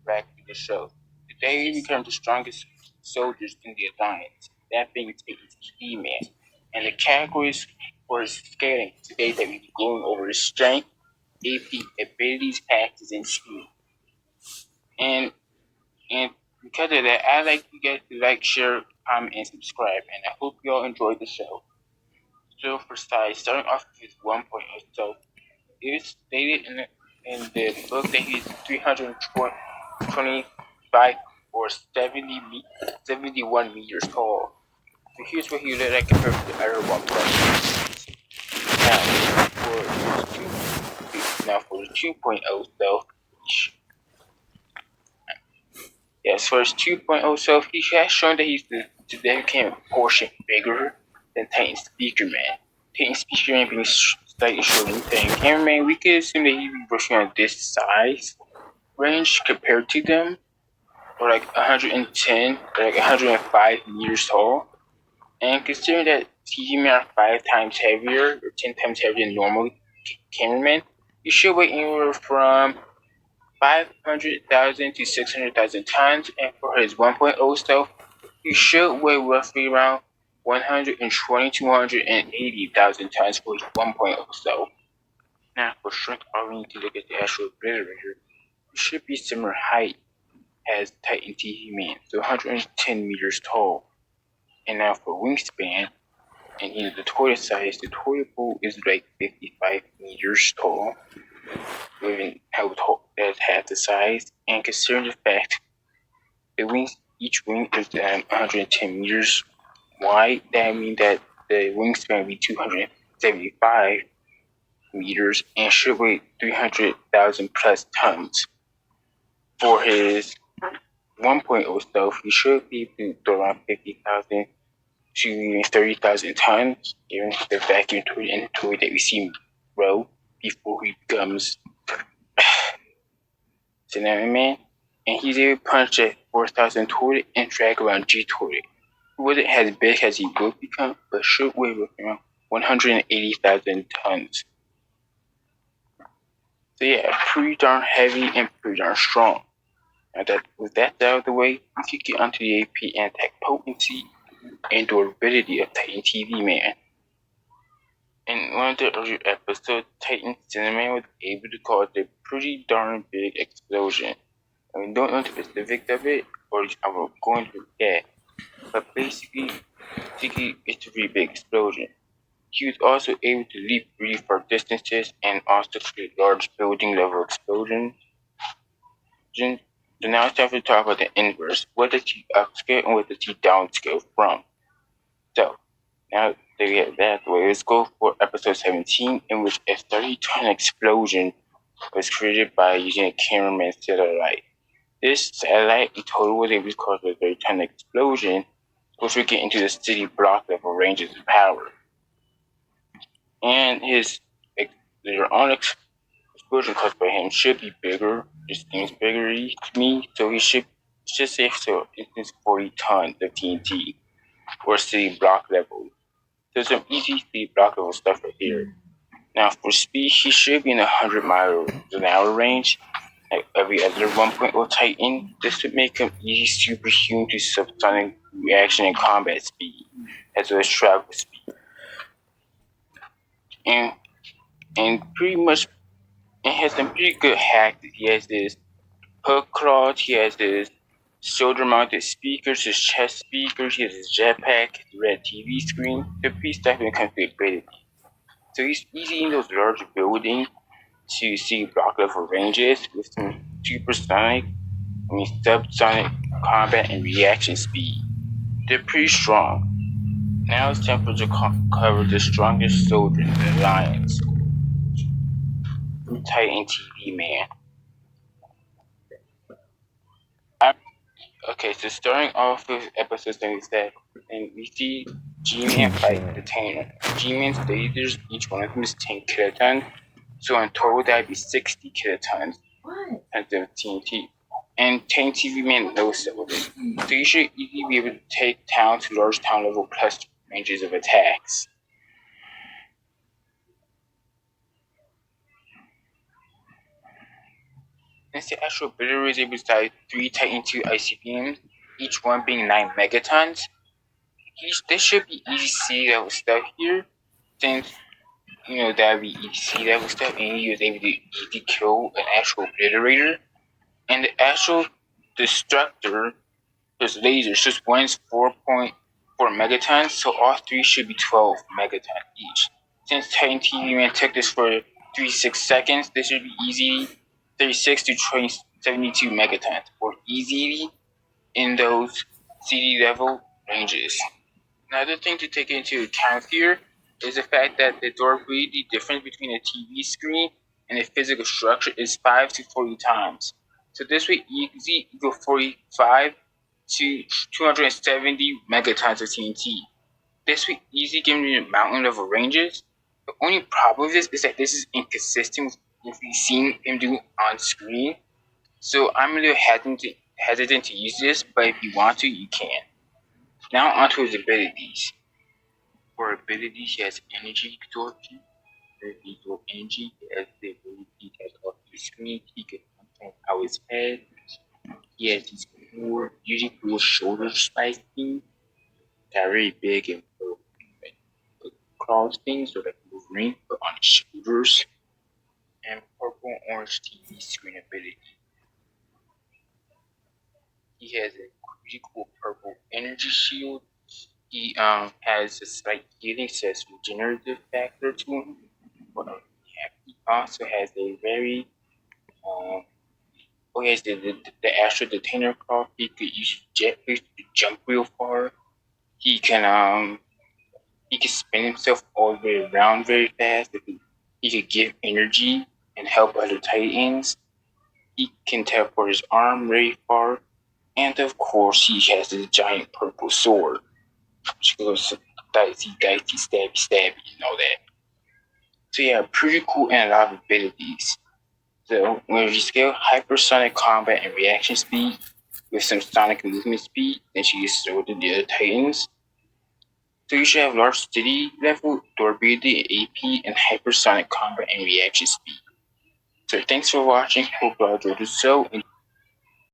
back to the show. Today we become the strongest soldiers in the Alliance, that being Titans He-Man. And the categories for scaling today that we'll be going over is strength, AP, abilities, tactics, and speed. And and because of that, I'd like you guys to like, share, comment, and subscribe. And I hope you all enjoyed the show. So for size, starting off with 1.0. So it is stated in the book that he's 325 or 71 meters tall. So here's what he looked like compared to the other one plus. Now for the 2.0 self, yes, for his 2.0 self, he has shown that today became a portion bigger than Titan Speaker Man. Titan Speaker Man being slightly shorter than Titan Cameraman, we could assume that he'd be roughly on this size range compared to them, or like 110 or like 105 meters tall. And considering that TV men are 5 times heavier or 10 times heavier than normal cameramen, you should weigh anywhere from 500,000 to 600,000 tons. And for his 1.0 self, you should weigh roughly around 120 to 180,000 tons for his 1.0 self. Now, for strength, all we need to look at the actual Obliterator. You should be similar height as Titan TV Man, so 110 meters tall. And now for wingspan, and the toilet size, the toilet bowl is like 55 meters tall, even how tall that's half the size. And considering the fact each wing is 110 meters wide, that means that the wingspan will be 275 meters and should weigh 300,000 plus tons. For his 1.0 self, he should be able to throw around 50,000 to even 30,000 tons, given the vacuum toy that we see grow before he becomes Cinnamon Man. And he's able to punch at 4,000 toilet and drag around G toilet. He wasn't as big as he would become, but should weigh around 180,000 tons. So yeah, pretty darn heavy and pretty darn strong. Now that with that out of the way, we could get onto the AP and attack potency and durability of Titan TV Man. In one of the earlier episodes, Titan Cinnamon was able to cause a pretty darn big explosion. And we don't know the specifics of it, or I'm going to forget. But basically, it's a really big explosion. He was also able to leap really far distances and also create large building level explosions. So now it's time to talk about the inverse. What does he upscale and what does he downscale from? So, now that we have that way, let's go for episode 17, in which a 30-ton explosion was created by using a cameraman satellite. This satellite in total was able to cause a 30-ton explosion, which would get into the city block level ranges of power. And their onyx explosion caused by him should be bigger. This seems bigger to me, so he should say so. It's 40 tons of TNT or city block level. There's some easy city block level stuff right here. Now for speed, he should be in 100 miles an hour range, like every other 1.0 Titan. This would make him easy superhuman to subsonic reaction and combat speed, as well as travel speed. And pretty much, it has some pretty good hacks. He has this hook claw, he has this shoulder mounted speakers, his chest speakers, he has his jetpack, his red TV screen. The pretty stuff when it comes to ability. So he's easy in those large buildings to see block level ranges with some supersonic, subsonic combat and reaction speed. They're pretty strong. Now it's time to cover the strongest soldier in the Alliance, Titan TV Man. Okay, so starting off with episode 77, and we see G-Man fight the Tanner. G-Man's lasers, each one of them is 10 kilotons, so in total that'd be 60 kilotons of TNT. And Tank TV Man knows some of it, so you should easily be able to take town to large town level plus ranges of attacks. Since the actual ability is able to type 3 Titan 2 ICBMs, each one being 9 megatons, this should be easy C level stuff here, since that would be easy C level stuff, and he was able to easily kill an actual obliterator. And the actual destructor, his lasers, just one is 4.4 megatons, so all three should be 12 megatons each. Since Titan TV Man took this for 36 seconds, this should be easy 36 to 72 megatons, or easily in those CD level ranges. Another thing to take into account here is the fact that the durability difference between a TV screen and a physical structure is 5 to 40 times. So this would easily equal 45 to 270 megatons of TNT. This would easily give me a mountain level ranges. The only problem with this is that this is inconsistent with what we've seen him do on screen. So I'm a little hesitant to use this, but if you want to, you can. Now onto his abilities. For abilities, he has energy absorption. For visual energy, he has the ability to off the screen. He can control out his head. He has his core, using cool shoulder spiking. They're very big and claws things, so like Wolverine, but on his shoulders. And purple orange TV screen ability. He has a pretty cool purple energy shield. He has a slight healing, says regenerative factor to him. But he also has a very he has the Astro Detainer Claw. He could use jetpack to jump real far. He can spin himself all the way around very fast. He could give energy and help other Titans. He can teleport his arm very far. And of course, he has this giant purple sword, which goes dicey, stabby, stabby, and all that. So yeah, pretty cool and a lot of abilities. So when you scale hypersonic combat and reaction speed with some sonic movement speed, then she gets through to the other Titans. So you should have large city level, durability, AP, and hypersonic combat and reaction speed. So thanks for watching. Hope you all enjoyed the show.